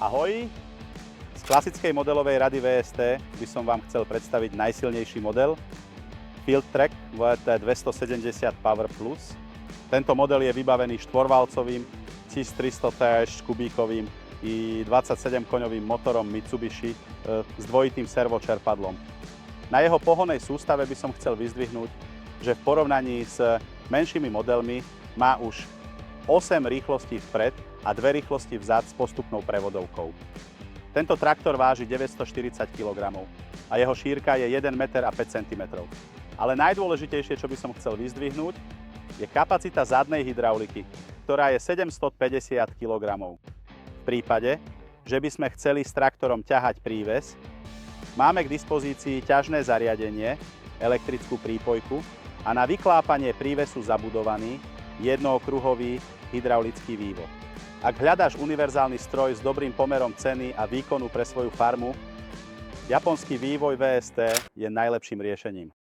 Ahoj! Z klasickej modelovej rady VST by som vám chcel predstaviť najsilnejší model Fieldtrack VT 270 Power Plus. Tento model je vybavený štvorvalcovým 1300 TH kubíkovým i 27-koňovým motorom Mitsubishi s dvojitým servočerpadlom. Na jeho pohonnej sústave by som chcel vyzdvihnúť, že v porovnaní s menšími modelmi má už 8 rýchlostí vpred a 2 rýchlosti vzad s postupnou prevodovkou. Tento traktor váži 940 kg a jeho šírka je 1 m a 5 cm. Ale najdôležitejšie, čo by som chcel vyzdvihnúť, je kapacita zadnej hydrauliky, ktorá je 750 kg. V prípade, že by sme chceli s traktorom ťahať príves, máme k dispozícii ťažné zariadenie, elektrickú prípojku a na vyklápanie prívesu zabudovaný jednookruhový hydraulický vývod. Ak hľadáš univerzálny stroj s dobrým pomerom ceny a výkonu pre svoju farmu, japonský vývoj VST je najlepším riešením.